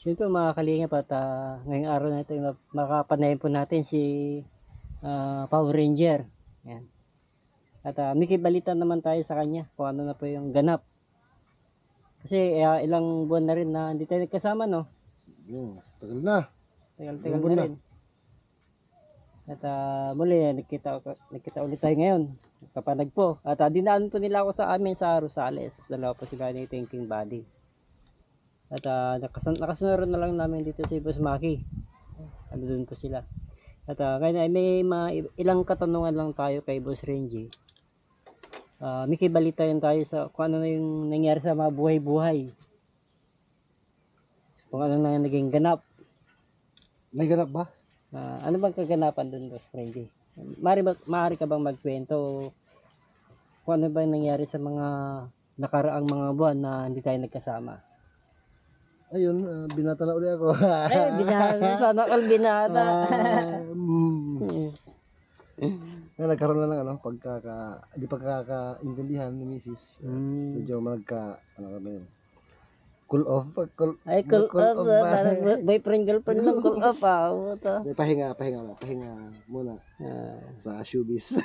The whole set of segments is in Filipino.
Siyempre mga kalingap at ngayong araw na ito makapanayin po natin si Power Ranger. Yan. At may kibalita naman tayo sa kanya kung ano na po yung ganap. Kasi ilang buwan na rin na hindi tayo nagkasama, no? Tagal na. Tagal-tagal na rin. At muli, nagkita ulit tayo ngayon. Kapanagpo. At dinaan po nila ako sa amin sa Rosales. Dalawa po sila ni Thinking Body. At nakasunod na lang namin dito si Boss Maki. Ano doon po sila. At ngayon ay may ilang katanungan lang tayo kay Boss Renji. May kibalita yun tayo sa kung ano na yung nangyari sa mga buhay-buhay. Kung ano na naging ganap. May ganap ba? Ano bang kaganapan doon, Boss Renji? Maaari ka bang magkwento kung ano ba yung nangyari sa mga nakaraang mga buwan na hindi tayo nagkasama? Ayun, binata na ulit ako. Binata. Sana all binata. Nagkaroon na ng hindi pagkakaintindihan ni Mrs. Medyo kami. Cool off. Cool off. Boyfriend, girlfriend lang, cool off. Pahinga muna. Sa showbiz.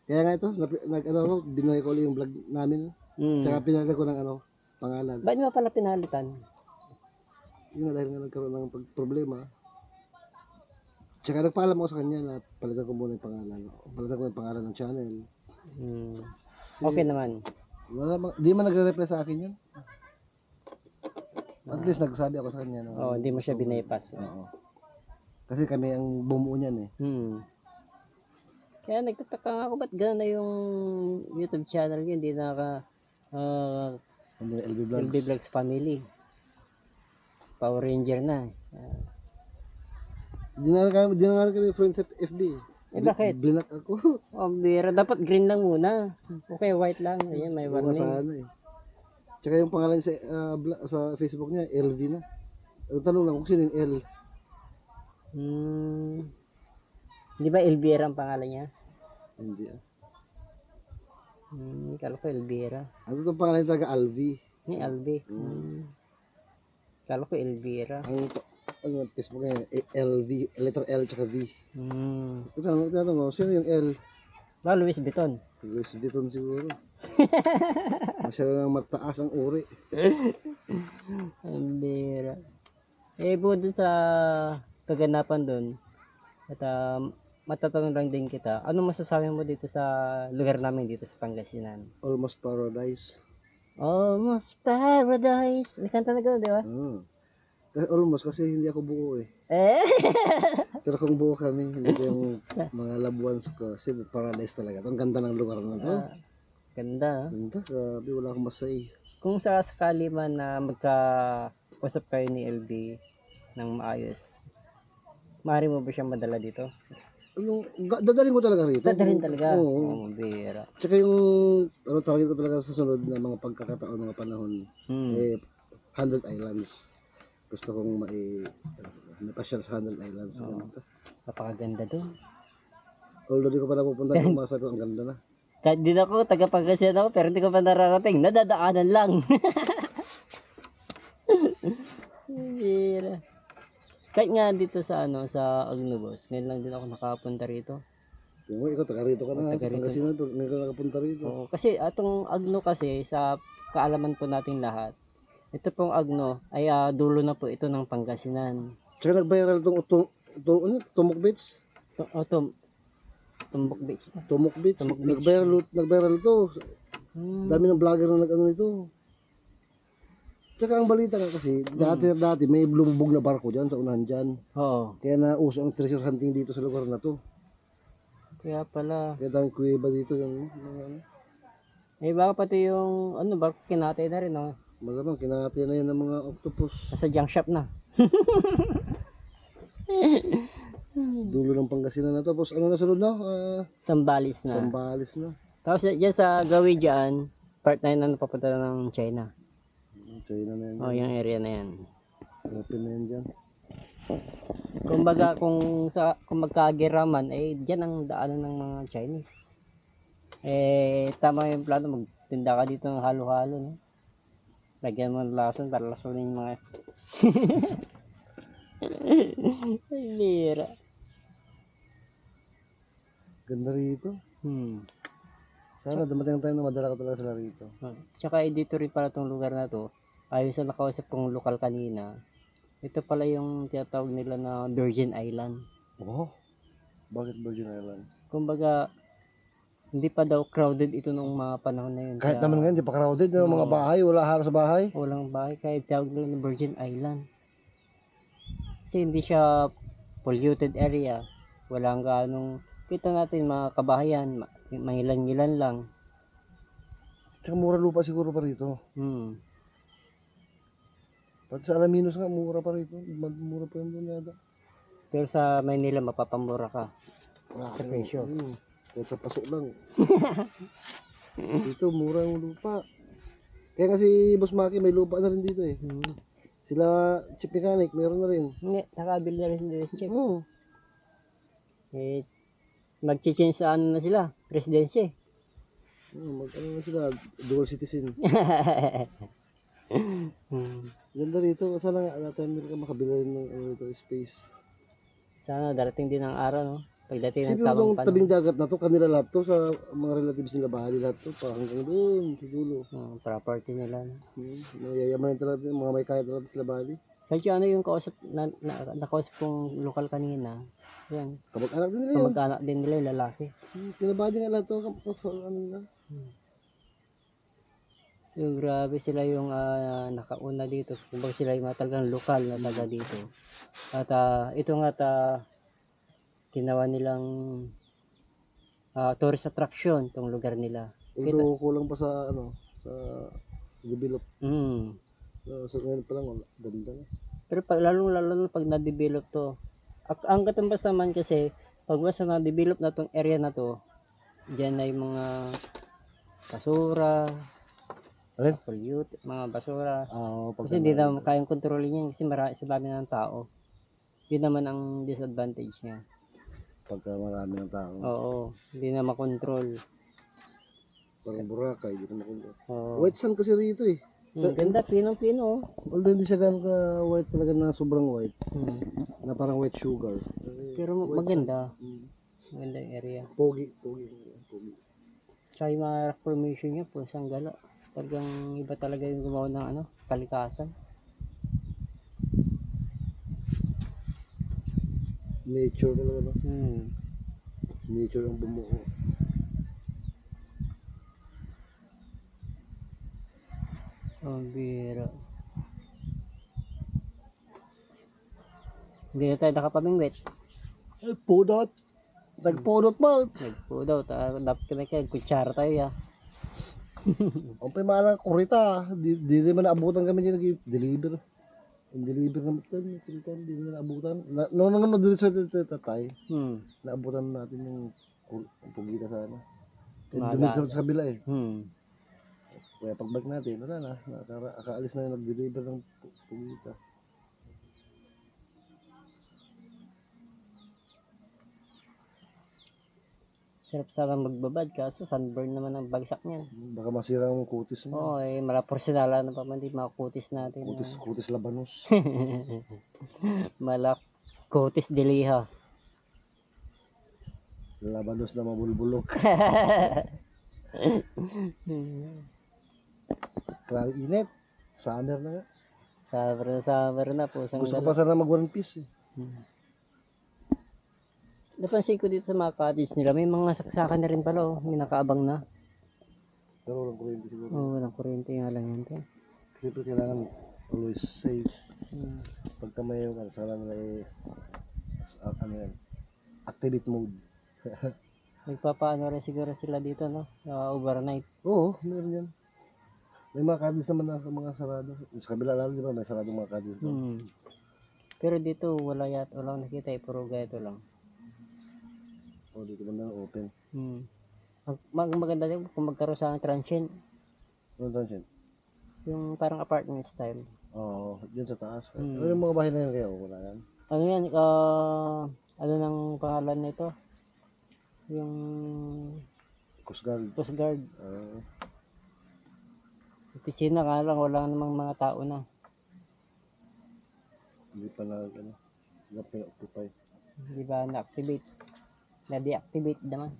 Kaya nga ito, binuhay ko ulit yung vlog namin. Tsaka pinalitan ko ng pangalan. Ba't mo pala pinalitan? Yun na dahil nga nagkaroon ng problema. Tsaka nagpaalam ako sa kanya na palitan ko muna yung pangalan. Palitan ko yung pangalan ng channel. Okay naman. Di man nagre-reply sa akin yun. At least nagsabi ako sa kanya. Hindi mo siya binaypas. Oo. Kasi kami ang bumuo niyan eh. Kaya nagtataka nga ako ba't gano'n na yung YouTube channel niya. Hindi LB LB Vlogs Family. Power Ranger na. Di na kami friends sa FB. Bakit? Blinak ako. Bira. Dapat green lang muna. Okay, white lang. Ayan, may warning. Tsaka yung pangalan sa Facebook niya, LV na. Tanong lang kung sino yung L. Di ba Elvira ang pangalan niya? Hindi Kala ko Elvira. Ano itong pangalan talaga? Alvi. Alvi. Kala ko Elvira. Ang Facebook niya, LV, letter L tsaka V. Ito mo, sino yung L? Ba, Luis Vuitton. Luis Vuitton siguro. Masyado nang mataas ang uri. Elvira. Buod dun sa kaganapan dun. At matatanong lang din kita, ano masasabi mo dito sa lugar namin dito sa Pangasinan? Almost paradise. Almost paradise. May kanta na gano'n, di ba? Almost kasi hindi ako buo eh. Pero kung buo kami, hindi ko yung mga loved ones ko. Kasi paradise talaga. Ang ganda ng lugar na to. Ganda. Ganda, grabe, wala akong masay. Kung sakali man na magka-usap kayo ni LB ng maayos, maaari mo ba siyang madala dito? Dadalhin ko talaga rito. Dadalhin talaga? Oo. Bira. Tsaka yung, tawagin ko talaga sa sunod na mga pagkakataon, mga panahon, 100 Islands. Gusto kong mapasyal sa 100 Islands. Napakaganda doon. Although di ko pa napupunta, kumasa ko, ang ganda na. Kahit din ako, taga-Pangasinan ako, pero hindi ko pa nararating. Nadadaanan lang. Bira. Kahit nga dito sa sa Agnubos, ngayon lang din ako nakapunta rito. Ikaw taga rito ka na, Pangasinan, ngayon ka nakapunta rito. Oo, kasi atong Agno kasi sa kaalaman po nating lahat, ito pong Agno ay dulo na po ito ng Pangasinan. Tsaka nag-viral Tumok Beach. Tumbok Beach. Tumok Beach. Nag-viral to. Dami ng vlogger na nag-ano nito. Tsaka ang balita nga kasi, dati may lumubog na barko dyan sa unahan dyan. Oo. Kaya nauso ang treasure hunting dito sa lugar na to. Kaya pala. Kaya daming kuweba dito yung Baka pati yung barko kinatay na rin, no? Malamang kinakati na yan ng mga octopus. Nasa junk shop na. Dulo ng Pangasinan na to. Tapos ano na sunod na? Sambales na. Sambales na. Tapos dyan sa Gawi dyan, part 9 na napapunta ng China. China na yan. Yung area na yan. Open na yan dyan. Kumbaga kung magkagiraman, dyan ang daanan ng mga Chinese. Tama yung plano, magtinda ka dito ng halo-halo, no? Lagyan mo ng lason para lasunin yung mga... Ay, lira. Ganda rito. Sana dumating ang time na madala ko talaga sila rito. Tsaka dito rin pala tong lugar na to. Ayon sa nakausap kong lokal kanina, ito pala yung tinatawag nila na Virgin Island. Oh, bakit Virgin Island? Kumbaga, hindi pa daw crowded ito nung mga panahon na yun. Kahit Kaya naman ngayon, di pa crowded yung mga bahay, wala halos sa bahay. walang bahay, kaya tawag nila na Virgin Island. Kasi hindi siya polluted area. Walang ganong, kita natin mga kabahayan, mangilan-ngilan lang. Tsaka mura lupa siguro pa rito. Pati sa Alaminos nga, mura pa rito. Mura pa yun doon yata. Pero sa Maynila, mapapamura ka sa presyo. Kahit sa pasok lang. Dito, mura yung lupa. Kaya kasi Boss Maki, may lupa na rin dito eh. Sila, Chief Mechanic, meron na rin. Hindi, nakabili na rin si Chip. Oo. Eh, mag-change sa ano na sila, presidency. Mag-ano na sila, dual citizen. Ganda rito, sana nga, time nila ka makabila rin ng ano rito, space. Sana darating din ang araw, no? Pagdating ng Sige mo tamang itong tabing dagat na to, kanila lahat to, sa mga relatives nila, bahali lahat to, pa hanggang doon, sa dulo. Property nila. No? Mayayaman talaga, mga may kaya talaga sila bahali. Kahit yung ano yung kausap, nakausap kong lokal kanina, yan, Kamag-anak din nila yun. kamag-anak din nila yung lalaki. Kinabahali nga lahat to, ano nila. So, grabe sila yung nakauna dito. Kumbaga sila yung mga talagang lokal na taga dito. At ito nga ginawa nilang tourist attraction tong lugar nila. Ito kulang pa sa ano, sa develop. So ngayon pa lang, wala. Ganda na. Pero lalo na pag na-develop to. Ang katumbas naman kasi, pag basta na-develop na tong area na to, dyan ay mga basura, Alin? pollute, mga basura. Pag Kasi hindi na kayang kontrolin yan kasi marami sa dami ng tao. Yun naman ang disadvantage niya. pagka marami ng tao. Oo, hindi na makontrol. Parang Boracay, hindi na makulit. Oo. White sand kasi rito eh. Ganda, pinong-pino. Although hindi siya ganun ka white talaga na sobrang white. Na parang white sugar. Pero maganda. Maganda yung area. Pogi. Tsaka yung mga rock formation niya po, isang gala. Talagang iba talaga yung gumawa ng kalikasan. Nature talaga no? Hmm. Nature ang bumuo. Ang bira. Hindi na tayo nakapamingwit. Ay, pudot. Nagpudot mo. Nagpo daw, dapat kami kayo, kutsara tayo ya. Ang pimala, kurita. Di naman naabutan kami din nag-deliver. Yung deliver naman ito, hindi naman naabutan. No, dito sa tatay. Naabutan natin yung pugita sana. Dumit sa kabila eh. Kaya pagbalik natin, wala na. Nakaalis na yung nag-deliver ng pugita. Sarap sana magbabad kaso sunburn naman ang bagsak niyan. Baka masira ang kutis mo. Oo, mala porsinala na pa man di mga kutis natin. Kutis labanos. Mala kutis diliha. Labanos na mabulbulok. Grabe init. Summer na nga. Summer na po. Gusto ko pa sana mag one piece eh. Napansin ko dito sa mga cottage nila, may mga saksakan na rin pala, may nakaabang na. Pero walang kuryente siguro. Oo, walang kuryente nga lang yan. Siyempre kailangan always safe. Pagka may sana nila ano yan, activate mode. Nagpapaano rin siguro sila dito, no? Overnight. Oo, meron yan. May mga kadis naman na mga sarado. Sa kabila lalo, di ba? May saradong mga kadis na. Pero dito, wala walang nakita, puro ganito lang. O, dito naman open. Maganda din kung magkaroon sa transient. Ano transient? Yung parang apartment style. Oo, dyan sa taas. Ano yung mga bahay na yan kaya? Wala yan? Ano yan? Ano nang pangalan nito? Yung Coast Guard. Coast Guard. Ito opisina nga lang, wala namang mga tao na. Hindi pa na occupy. Hindi ba na-activate? Na-deactivate naman.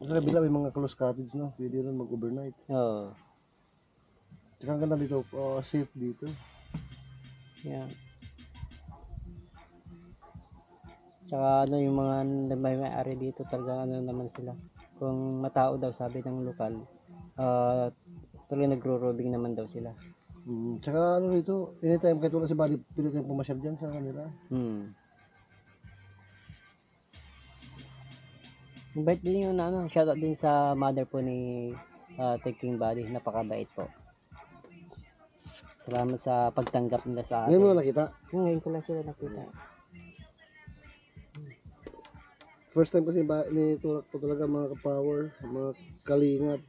Sa kabila may mga close cottage na, pwede rin mag-overnight. Oo. Tsaka ang ganda dito, safe dito. Yeah. Tsaka ano yung mga may-ari dito talaga ano naman sila. Kung matao daw sabi ng lokal, tuloy nagro-robbing naman daw sila. Tsaka ano dito, anytime kahit wala si Buddy, pwede tayong pumasyal dyan sa kanila. Mabait din yung ano, shoutout din sa mother po ni Taking Body, napakabait po. Salamat sa pagtanggap nila sa Ngayon mo atin. na nakita. Ngayon ko lang sila nakita. First time kasi ni Turak po talaga mga ka-power, mga kalingap.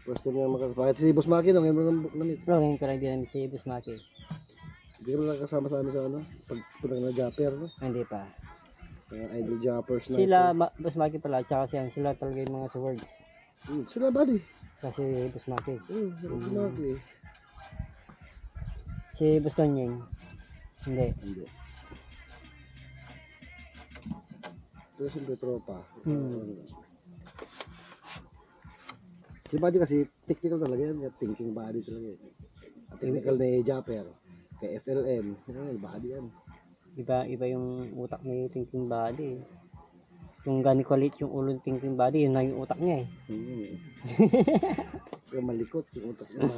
First time nga makasama. Si Boss Maki no, ngayon mo na-meet. Bro, ngayon ko lang din si Boss Maki. Hindi ka na nakasama sa amin sa ano, pagpunta na Japper, no? Hindi pa. Idol Jappers na. Sila, Boss Maki pala, tsaka sila talaga yung mga swords. Sila Buddy. Kasi Boss Maki. Boss Maki. Si Boss Tonyeng. Hindi. Pero siyempre tropa. Si Buddy kasi technical talaga yan. Thinking Buddy talaga yan. Technical na Japper. Kay FLM. Buddy yan. Iba yung utak ni Thinking Body. Kung gani kulit yung ulo ng Thinking Body, yun na yung utak niya eh. Pero malikot yung utak niya.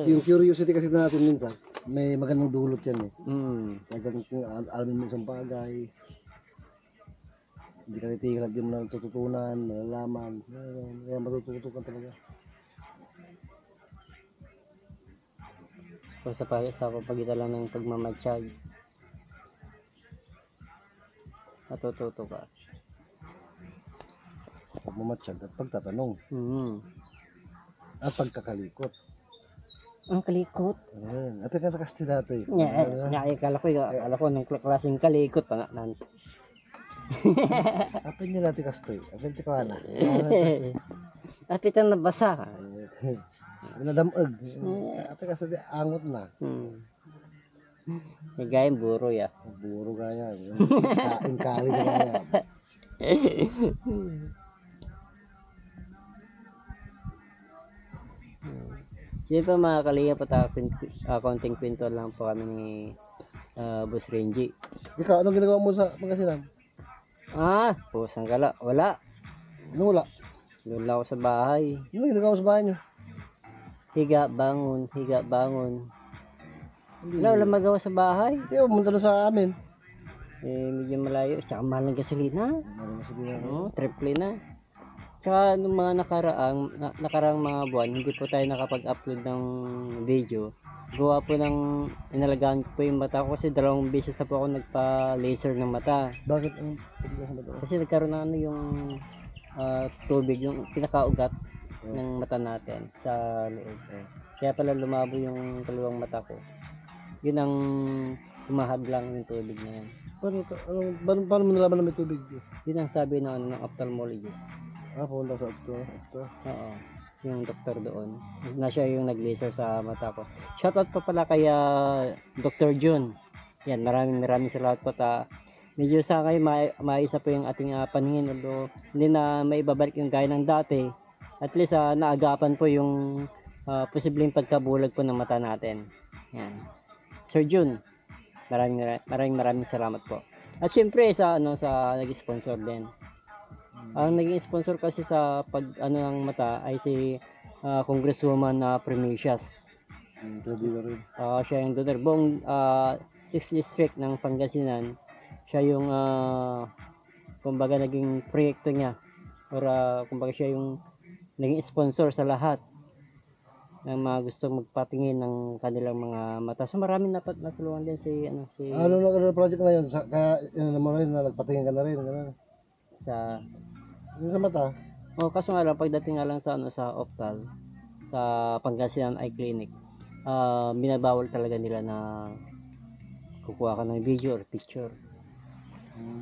Yung curiosity kasi natin minsan, may magandang dulot yan eh. Magandang alamin mo isang bagay. Hindi ka titigil at di mo na natututunan, malalaman. Kaya matututukan talaga. So, sa pagitan lang ng pagmamatsyag, matututo ka. Pagmamatsyag at pagtatanong. At pagkakalikot. Ang kalikot. Ayan. At ka sa Kastila ito eh. Akala ko nung klaseng kalikot pa nga. Apin nila natin kastoy. Apin ti ko na. Apit ang nabasa. Nadamag. Apin kasi angot na. Gayang buro ya. Buro gaya. Yung kali na gaya. Sige pa mga kalinga pa konting kwento lang po kami ni Boss Renji. Ikaw, anong ginagawa mo sa Pangasinan? Pusang gala. Wala. Ano wala? Doon lang ako sa bahay. Anong ginagawa mo sa bahay niyo? Higa, bangon. Wala magawa sa bahay. Hindi, pumunta doon sa amin. Medyo malayo. Tsaka mahal ng gasolina. Ano sabihin na? Triple na. Tsaka nung mga nakaraang mga buwan, hindi po tayo nakapag-upload ng video. Gawa po ng inalagaan ko po yung mata ko kasi 2 beses na po ako nagpa-laser ng mata. Bakit ang pagkakas ba ito? Kasi nagkaroon na yung tubig, yung pinakaugat ng mata natin sa loob. Kaya pala lumabo yung kaliwang mata ko. Yun ang humahad lang yung tubig na yan. Paano mo nalaman na may tubig? Yun ang sabi ng ophthalmologist. Pumunta sa ito. Oo, yung doktor doon. Na siya yung nag-laser sa mata ko. Shoutout pa pala kay Dr. Jun. Yan, maraming salamat po. Medyo sa kayo maisa po yung ating paningin. Although hindi na maibabalik yung gaya ng dati. At least naagapan po yung posibleng pagkabulag po ng mata natin. Yan. Sir Jun, maraming salamat po. At syempre sa nag-sponsor din. Ang naging sponsor kasi sa ng mata ay si Congresswoman Primicias. Siya yung donor. Buong 6th district ng Pangasinan, siya yung kumbaga naging proyekto niya. Or kumbaga siya yung naging sponsor sa lahat ng mga gustong magpatingin ng kanilang mga mata. So maraming natulungan din si Ano na project na yun? Kaya yun naman rin na nagpatingin ka na rin. sa Yung sa mata? kaso nga lang, pagdating nga lang sa Optal, sa Pangasinan Eye Clinic, binabawal talaga nila na kukuha ka ng video or picture.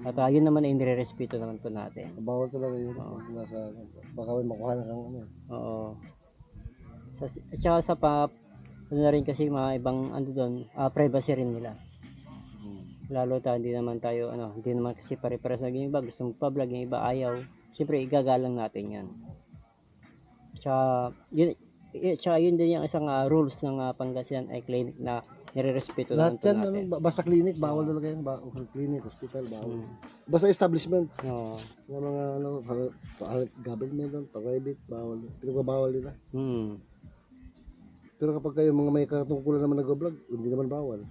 At yun naman ay nire-respeto naman po natin. Bawal talaga yun. Baka may makuha na kang ano. Oo. At saka sa ano na rin kasi mga ibang ano doon, privacy rin nila. Lalo hindi naman tayo hindi naman kasi pare-pares na yung iba gusto magpa-vlog, yung iba ayaw. Siyempre igagalang natin 'yan. Tsaka yun din yung isang rules ng Pangasinan ay clinic na nirerespeto Lahat naman po yan, natin. basta clinic, bawal talaga yan. Clinic, hospital, bawal. Basta establishment. Oo. Ng mga government, private, bawal. Pinagbabawal nila. Pero kapag kayo mga may katungkulan naman nag-vlog, hindi naman bawal.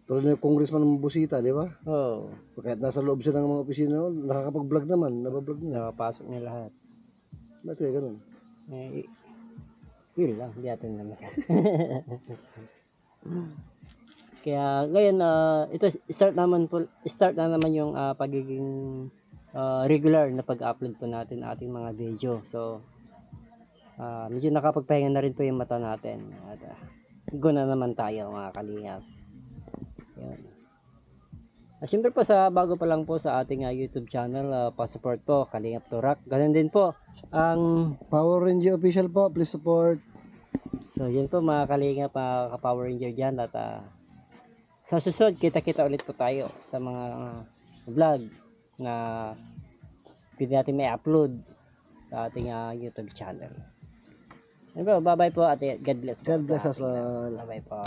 Tulad na yung congressman ng Busita, di ba? Oo. Kahit nasa loob siya ng mga opisina, nakakapag-vlog naman, nabablog niya. Nakapasok niya lahat. Ba't kaya ganun? Yun lang, hindi natin naman. Kaya ngayon ito start na naman yung pagiging regular na pag-upload po natin ating mga video. So medyo nakapagpahinga na rin po yung mata natin. At go na naman tayo mga kalingap. Yun. Siyempre po bago pa lang po sa ating YouTube channel, pa-support po Kalingap Turak. Ganun din po ang Power Ranger official po, please support. So yun po mga Kalingap, ka-Power Ranger dyan. At sa susunod kita-kita ulit po tayo sa mga vlog na pwede natin may upload sa ating YouTube channel. Bye bye po at God bless po. God bless us all. Bye bye po.